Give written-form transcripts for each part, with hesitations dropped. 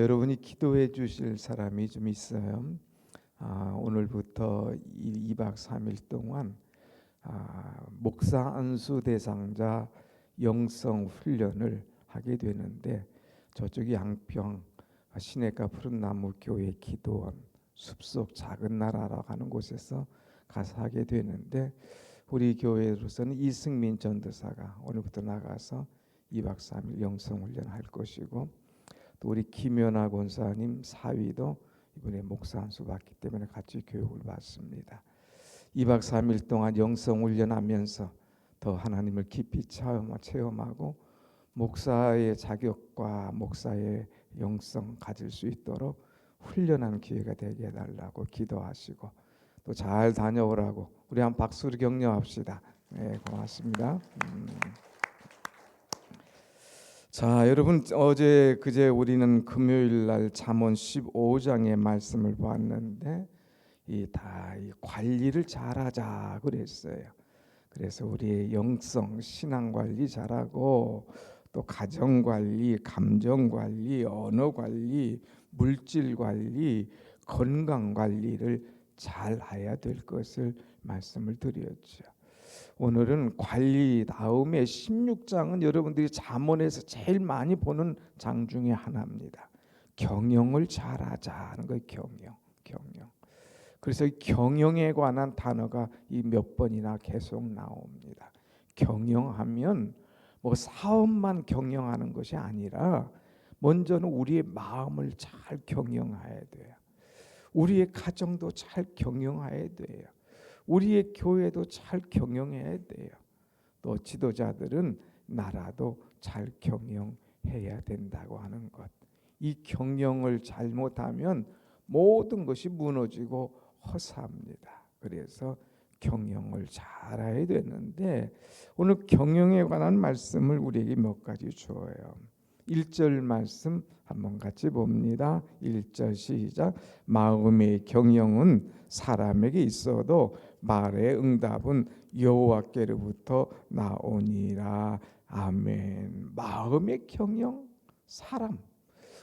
여러분이 기도해 주실 사람이 좀 있어요. 오늘부터 2박 3일 동안 목사 안수 대상자 영성 훈련을 하게 되는데, 저쪽 양평 시내가 푸른나무 교회 기도원 숲속 작은 나라라고 하는 곳에서 가서 하게 되는데, 우리 교회로서는 이승민 전도사가 오늘부터 나가서 2박 3일 영성 훈련할 것이고, 또 우리 김연아 권사님 사위도 이번에 목사 안수 받기 때문에 같이 교육을 받습니다. 2박 3일 동안 영성 훈련하면서 더 하나님을 깊이 체험하고 목사의 자격과 목사의 영성 가질 수 있도록 훈련하는 기회가 되게 해달라고 기도하시고, 또 잘 다녀오라고 우리 한 박수로 격려합시다. 네, 고맙습니다. 자, 여러분, 어제 그제 우리는 금요일 날 잠언 15장의 말씀을 봤는데, 이 관리를 잘하자 그랬어요. 그래서 우리의 영성, 신앙 관리 잘하고, 또 가정 관리, 감정 관리, 언어 관리, 물질 관리, 건강 관리를 잘 해야 될 것을 말씀을 드렸죠. 오늘은 관리 다음에 16장은 여러분들이 잠언에서 제일 많이 보는 장 중에 하나입니다. 경영을 잘하자는 거예요. 경영. 그래서 경영에 관한 단어가 이 몇 번이나 계속 나옵니다. 경영하면 뭐 사업만 경영하는 것이 아니라 먼저는 우리의 마음을 잘 경영해야 돼요. 우리의 가정도 잘 경영해야 돼요. 우리의 교회도 잘 경영해야 돼요. 또 지도자들은 나라도 잘 경영해야 된다고 하는 것. 이 경영을 잘못하면 모든 것이 무너지고 허사합니다. 그래서 경영을 잘해야 되는데, 오늘 경영에 관한 말씀을 우리에게 몇 가지 주어요. 1절 말씀 한번 같이 봅니다. 1절 시작. 마음의 경영은 사람에게 있어도 말의 응답은 여호와께로부터 나오니라. 아멘. 마음의 경영, 사람.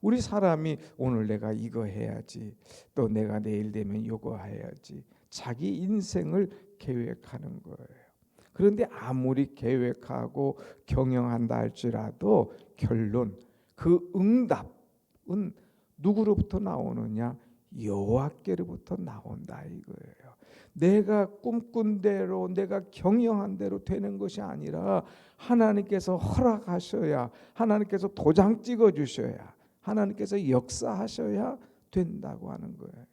우리 사람이 오늘 내가 이거 해야지, 또 내가 내일 되면 이거 해야지, 자기 인생을 계획하는 거예요. 그런데 아무리 계획하고 경영한다 할지라도 결론, 그 응답은 누구로부터 나오느냐? 여호와께로부터 나온다 이거예요. 내가 꿈꾼 대로, 내가 경영한 대로 되는 것이 아니라 하나님께서 허락하셔야, 하나님께서 도장 찍어 주셔야, 하나님께서 역사하셔야 된다고 하는 거예요.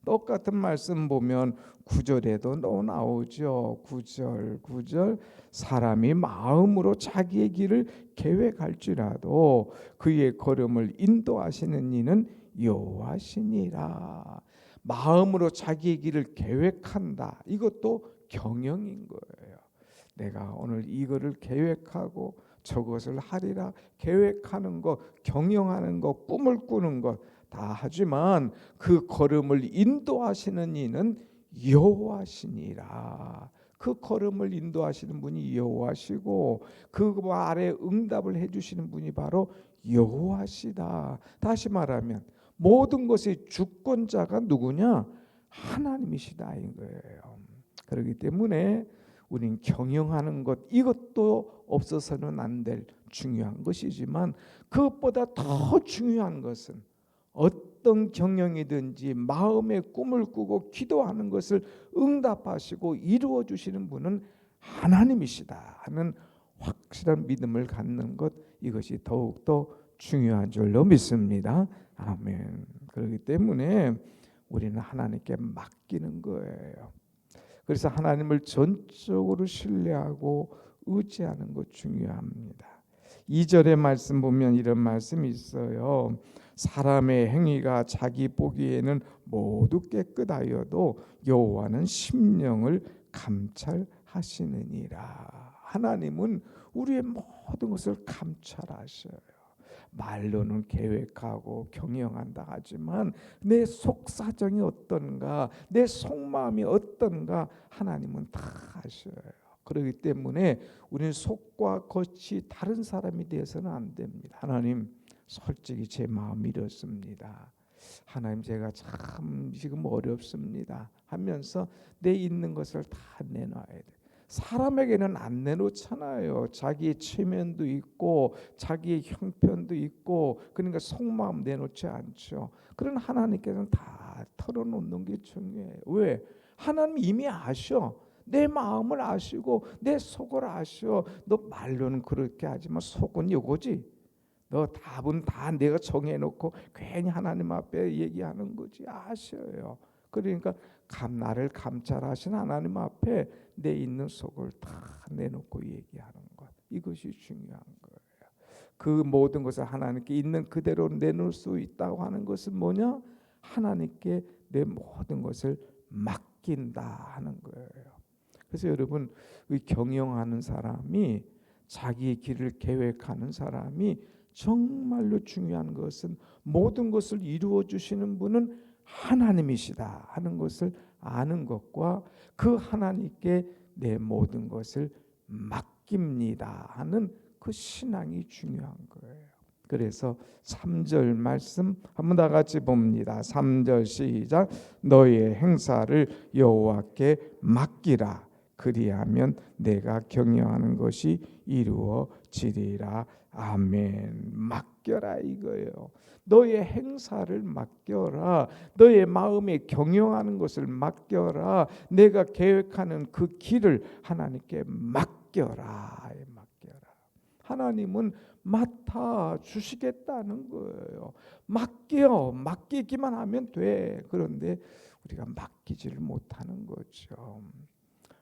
똑같은 말씀 보면 9절에도 나오죠. 9절 사람이 마음으로 자기의 길을 계획할지라도 그의 걸음을 인도하시는 이는 여호와시니라. 마음으로 자기의 길을 계획한다. 이것도 경영인 거예요. 내가 오늘 이거를 계획하고 저것을 하리라 계획하는 것, 경영하는 것, 꿈을 꾸는 것 다 하지만 그 걸음을 인도하시는 이는 여호와시니라. 그 걸음을 인도하시는 분이 여호와시고, 그 말에 응답을 해주시는 분이 바로 여호와시다. 다시 말하면 모든 것의 주권자가 누구냐? 하나님이시다 이거예요. 그렇기 때문에 우린 경영하는 것, 이것도 없어서는 안 될 중요한 것이지만, 그것보다 더 중요한 것은 어떤 경영이든지 마음의 꿈을 꾸고 기도하는 것을 응답하시고 이루어 주시는 분은 하나님이시다 하는 확실한 믿음을 갖는 것, 이것이 더욱더 중요한 줄로 믿습니다. 아멘. 그렇기 때문에 우리는 하나님께 맡기는 거예요. 그래서 하나님을 전적으로 신뢰하고 의지하는 것 중요합니다. 2절의 말씀 보면 이런 말씀이 있어요. 사람의 행위가 자기 보기에는 모두 깨끗하여도 여호와는 심령을 감찰하시느니라. 하나님은 우리의 모든 것을 감찰하셔요. 말로는 계획하고 경영한다 하지만 내 속사정이 어떤가, 내 속마음이 어떤가 하나님은 다 아셔요. 그렇기 때문에 우리는 속과 겉이 다른 사람이 되어서는 안 됩니다. 하나님, 솔직히 제 마음이 이렇습니다. 하나님, 제가 참 지금 어렵습니다 하면서 내 있는 것을 다 내놔야 돼. 사람에게는 안 내놓잖아요. 자기의 체면도 있고 자기의 형편도 있고, 그러니까 속마음 내놓지 않죠. 그런 하나님께서는 다 털어놓는 게 중요해요. 왜? 하나님 이미 아셔. 내 마음을 아시고 내 속을 아셔. 너 말로는 그렇게 하지만 속은 이거지. 너 답은 다 내가 정해놓고 괜히 하나님 앞에 얘기하는 거지. 아셔요. 그러니까 나를 감찰하신 하나님 앞에 내 있는 속을 다 내놓고 얘기하는 것, 이것이 중요한 거예요. 그 모든 것을 하나님께 있는 그대로 내놓을 수 있다고 하는 것은 뭐냐? 하나님께 내 모든 것을 맡긴다 하는 거예요. 그래서 여러분, 경영하는 사람이, 자기의 길을 계획하는 사람이 정말로 중요한 것은 모든 것을 이루어 주시는 분은 하나님이시다 하는 것을 아는 것과 그 하나님께 내 모든 것을 맡깁니다 하는 그 신앙이 중요한 거예요. 그래서 3절 말씀 한번 다 같이 봅니다. 3절 시작. 너의 행사를 여호와께 맡기라. 그리하면 내가 경영하는 것이 이루어지리라. 아멘. 맡겨라 이거예요. 너의 행사를 맡겨라. 너의 마음에 경영하는 것을 맡겨라. 내가 계획하는 그 길을 하나님께 맡겨라. 맡겨라. 하나님은 맡아 주시겠다는 거예요. 맡기기만 하면 돼. 그런데 우리가 맡기지를 못하는 거죠.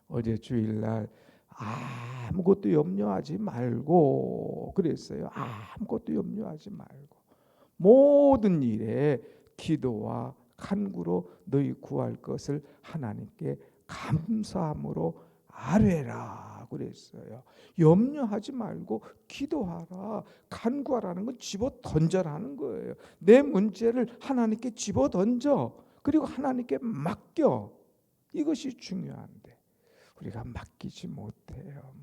어제 주일날 아무것도 염려하지 말고 그랬어요. 아무것도 염려하지 말고 모든 일에 기도와 간구로 너희 구할 것을 하나님께 감사함으로 아뢰라 그랬어요. 염려하지 말고 기도하라. 간구하라는 건 집어 던져라는 거예요. 내 문제를 하나님께 집어 던져. 그리고 하나님께 맡겨. 이것이 중요한데 우리가 맡기지 못해요.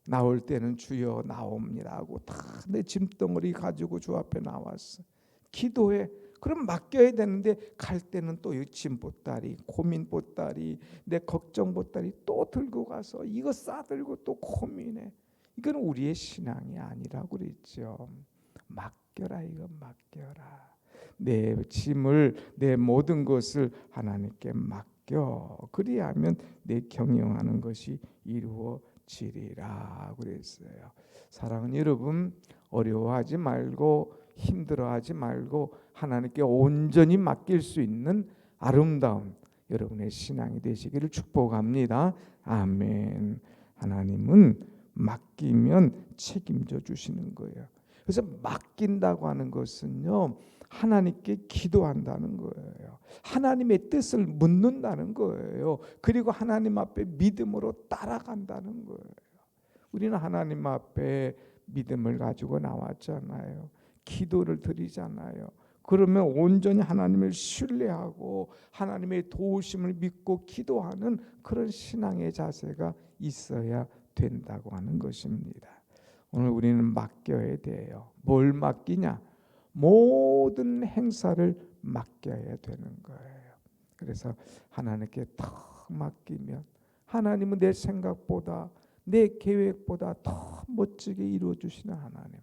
나올 때는 주여 나옵니다 하고 다 내 짐덩어리 가지고 주 앞에 나왔어. 기도해. 그럼 맡겨야 되는데 갈 때는 또 이 짐보따리, 고민보따리, 내 걱정보따리 또 들고 가서 이거 싸들고 또 고민해. 이건 우리의 신앙이 아니라고 그랬죠. 맡겨라. 이거 맡겨라. 내 짐을, 내 모든 것을 하나님께 맡겨. 그리하면 내 경영하는 것이 이루어지리라 그랬어요. 사랑하는 여러분, 어려워하지 말고 힘들어하지 말고 하나님께 온전히 맡길 수 있는 아름다운 여러분의 신앙이 되시기를 축복합니다. 아멘. 하나님은 맡기면 책임져 주시는 거예요. 그래서 맡긴다고 하는 것은요, 하나님께 기도한다는 거예요. 하나님의 뜻을 묻는다는 거예요. 그리고 하나님 앞에 믿음으로 따라간다는 거예요. 우리는 하나님 앞에 믿음을 가지고 나왔잖아요. 기도를 드리잖아요. 그러면 온전히 하나님을 신뢰하고 하나님의 도우심을 믿고 기도하는 그런 신앙의 자세가 있어야 된다고 하는 것입니다. 오늘 우리는 맡겨야 돼요. 뭘 맡기냐? 모든 행사를 맡겨야 되는 거예요. 그래서 하나님께 더 맡기면 하나님은 내 생각보다 내 계획보다 더 멋지게 이루어 주시는 하나님.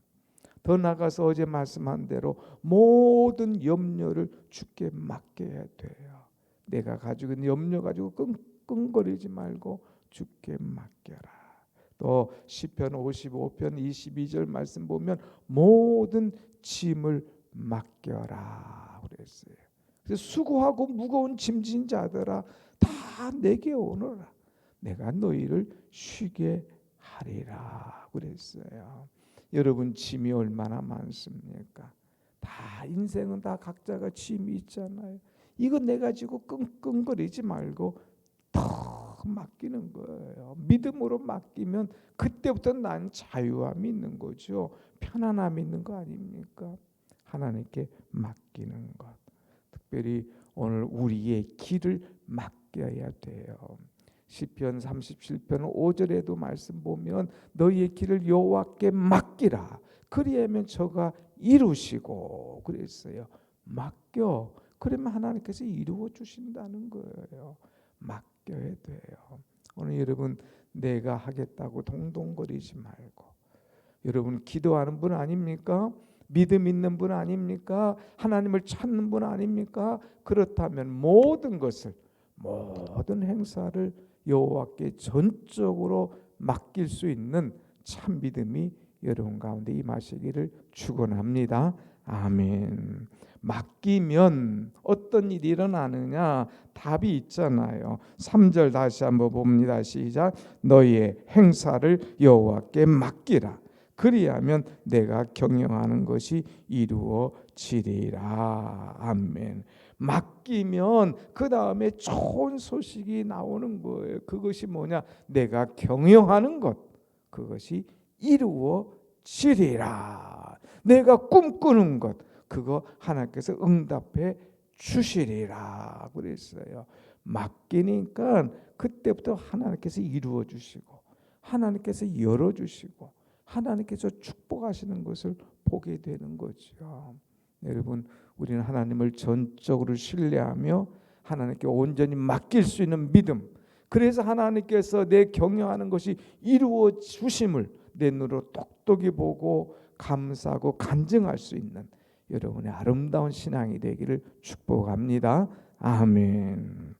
더 나가서 어제 말씀한 대로 모든 염려를 주께 맡겨야 돼요. 내가 가지고 있는 염려 가지고 끙끙거리지 말고 주께 맡겨라. 또 시편 55편 22절 말씀 보면 모든 짐을 맡겨라 그랬어요. 그래서 수고하고 무거운 짐진 자들아 다 내게 오너라. 내가 너희를 쉬게 하리라 그랬어요. 여러분 짐이 얼마나 많습니까? 다 인생은 다 각자가 짐이 있잖아요. 이거 내 가지고 끙끙거리지 말고 더 맡기는 거예요. 믿음으로 맡기면 그때부터 난 자유함이 있는 거죠. 편안함이 있는 거 아닙니까? 하나님께 맡기는 것. 특별히 오늘 우리의 길을 맡겨야 돼요. 시편 37편 5절에도 말씀 보면 너희의 길을 여호와께 맡기라. 그리하면 저가 이루시고 그랬어요. 맡겨. 그러면 하나님께서 이루어 주신다는 거예요. 맡겨야 돼요. 오늘 여러분 내가 하겠다고 동동거리지 말고, 여러분 기도하는 분 아닙니까? 믿음 있는 분 아닙니까? 하나님을 찾는 분 아닙니까? 그렇다면 모든 것을, 모든 행사를 여호와께 전적으로 맡길 수 있는 참 믿음이 여러분 가운데 임하시기를 축원합니다. 아멘. 맡기면 어떤 일이 일어나느냐? 답이 있잖아요. 3절 다시 한번 봅니다. 시작. 너희의 행사를 여호와께 맡기라. 그리하면 내가 경영하는 것이 이루어지리라. 아멘. 맡기면 그 다음에 좋은 소식이 나오는 거예요. 그것이 뭐냐? 내가 경영하는 것, 그것이 이루어지리라. 내가 꿈꾸는 것, 그거 하나님께서 응답해 주시리라 그랬어요. 맡기니까 그때부터 하나님께서 이루어 주시고, 하나님께서 열어 주시고, 하나님께서 축복하시는 것을 보게 되는 거죠. 여러분, 우리는 하나님을 전적으로 신뢰하며 하나님께 온전히 맡길 수 있는 믿음, 그래서 하나님께서 내 경영하는 것이 이루어 주심을 내 눈으로 똑똑히 보고 감사하고 간증할 수 있는 여러분의 아름다운 신앙이 되기를 축복합니다. 아멘.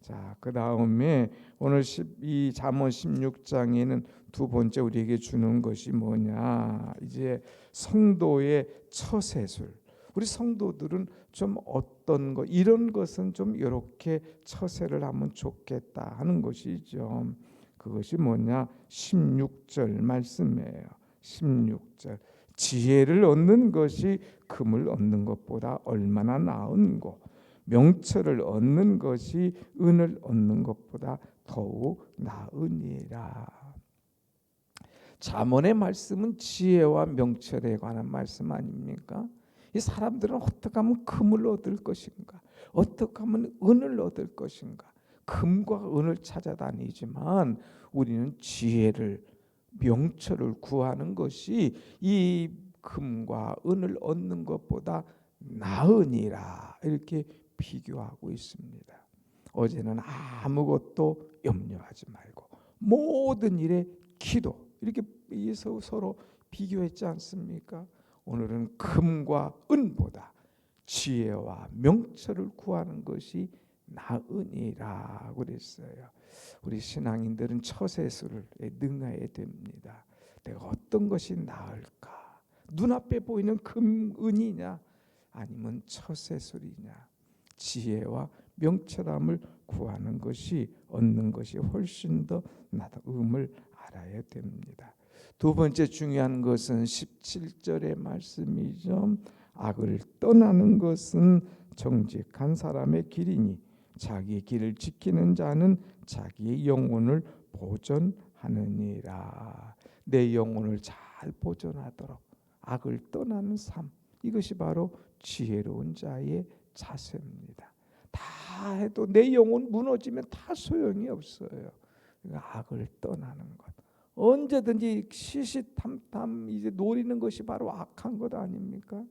자, 그 다음에 오늘 이 잠언 16장에는 두 번째 우리에게 주는 것이 뭐냐? 이제 성도의 처세술. 우리 성도들은 좀 어떤 것, 이런 것은 좀 이렇게 처세를 하면 좋겠다 하는 것이죠. 그것이 뭐냐? 16절 말씀이에요. 16절. 지혜를 얻는 것이 금을 얻는 것보다 얼마나 나은고, 명철을 얻는 것이 은을 얻는 것보다 더욱 나으니라. 잠언의 말씀은 지혜와 명철에 관한 말씀 아닙니까? 이 사람들은 어떻게 하면 금을 얻을 것인가, 어떻게 하면 은을 얻을 것인가, 금과 은을 찾아다니지만 우리는 지혜를, 명철을 구하는 것이 이 금과 은을 얻는 것보다 나으니라, 이렇게 비교하고 있습니다. 어제는 아무것도 염려하지 말고 모든 일에 기도, 이렇게 서로 비교했지 않습니까? 오늘은 금과 은보다 지혜와 명철을 구하는 것이 나으니라 그랬어요. 우리 신앙인들은 처세술에 능해야 됩니다. 내가 어떤 것이 나을까? 눈앞에 보이는 금, 은이냐, 아니면 처세술이냐? 지혜와 명철함을 구하는 것이, 얻는 것이 훨씬 더 나음을 알아야 됩니다. 두 번째 중요한 것은 17절의 말씀이죠. 악을 떠나는 것은 정직한 사람의 길이니 자기 길을 지키는 자는 자기의 영혼을 보존하느니라. 내 영혼을 잘 보존하도록 악을 떠나는 삶, 이것이 바로 지혜로운 자의 자세입니다. 다 해도 내 영혼 무너지면 다 소용이 없어요. 그러니까 악을 떠나는 것, 언제든지 시시탐탐 이제 노리는 것이 바로 악한 것 아닙니까?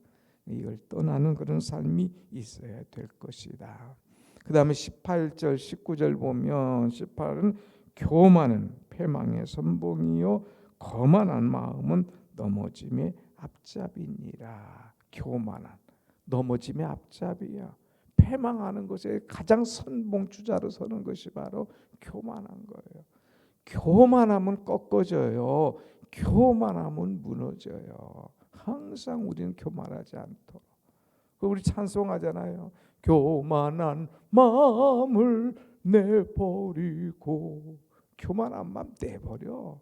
이걸 떠나는 그런 삶이 있어야 될 것이다. 그 다음에 18절 19절 보면, 18은 교만은 패망의 선봉이요 거만한 마음은 넘어짐의 앞잡이니라. 교만한, 넘어짐의 앞잡이야. 패망하는 것에 가장 선봉주자로 서는 것이 바로 교만한 거예요. 교만하면 꺾어져요. 교만하면 무너져요. 항상 우리는 교만하지 않도록. 우리 찬송하잖아요. 교만한 마음을 내버리고. 교만한 마음 내버려.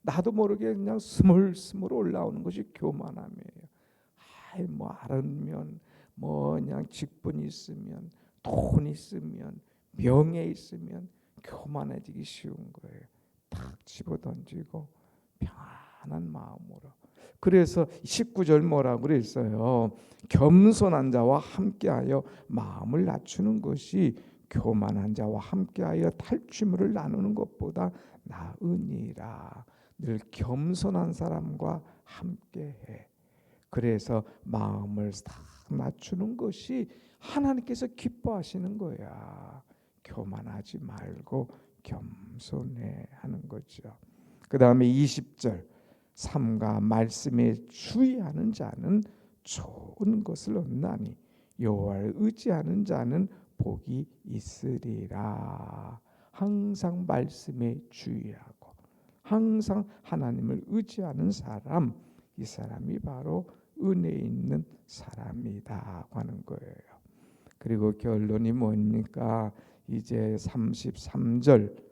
나도 모르게 그냥 스물스물 올라오는 것이 교만함이에요. 뭐 알면, 뭐 그냥 직분이 있으면, 돈 있으면, 명예 있으면 교만해지기 쉬운 거예요. 탁 집어던지고 평안한 마음으로. 그래서 19절 뭐라고 그랬어요? 겸손한 자와 함께하여 마음을 낮추는 것이 교만한 자와 함께하여 탈취물을 나누는 것보다 나으니라. 늘 겸손한 사람과 함께해. 그래서 마음을 싹 낮추는 것이 하나님께서 기뻐하시는 거야. 교만하지 말고 겸손해 하는 거죠. 그 다음에 20절, 삼가 말씀에 주의하는 자는 좋은 것을 얻나니 여호와를 의지하는 자는 복이 있으리라. 항상 말씀에 주의하고 항상 하나님을 의지하는 사람, 이 사람이 바로 은혜 있는 사람이다 하는 거예요. 그리고 결론이 뭡니까? 이제 33절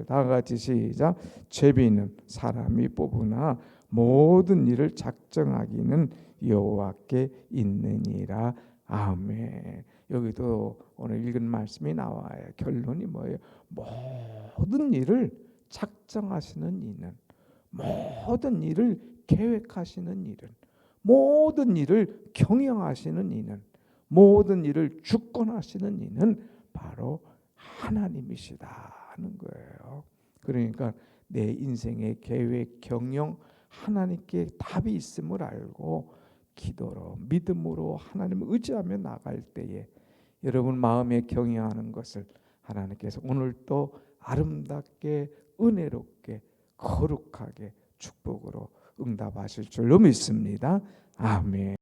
다 같이 시작. 죄비는 사람이 뽑으나 모든 일을 작정하기는 여호와께 있느니라. 아멘. 여기도 오늘 읽은 말씀이 나와요. 결론이 뭐예요? 모든 일을 작정하시는 이는, 모든 일을 계획하시는 이는, 모든 일을 경영하시는 이는, 모든 일을 주권하시는 이는 바로 하나님이시다 하는 거예요. 그러니까 내 인생의 계획, 경영, 하나님께 답이 있음을 알고 기도로, 믿음으로 하나님을 의지하며 나갈 때에 여러분 마음에 경영하는 것을 하나님께서 오늘 또 아름답게, 은혜롭게, 거룩하게 축복으로 응답하실 줄로 믿습니다. 아멘.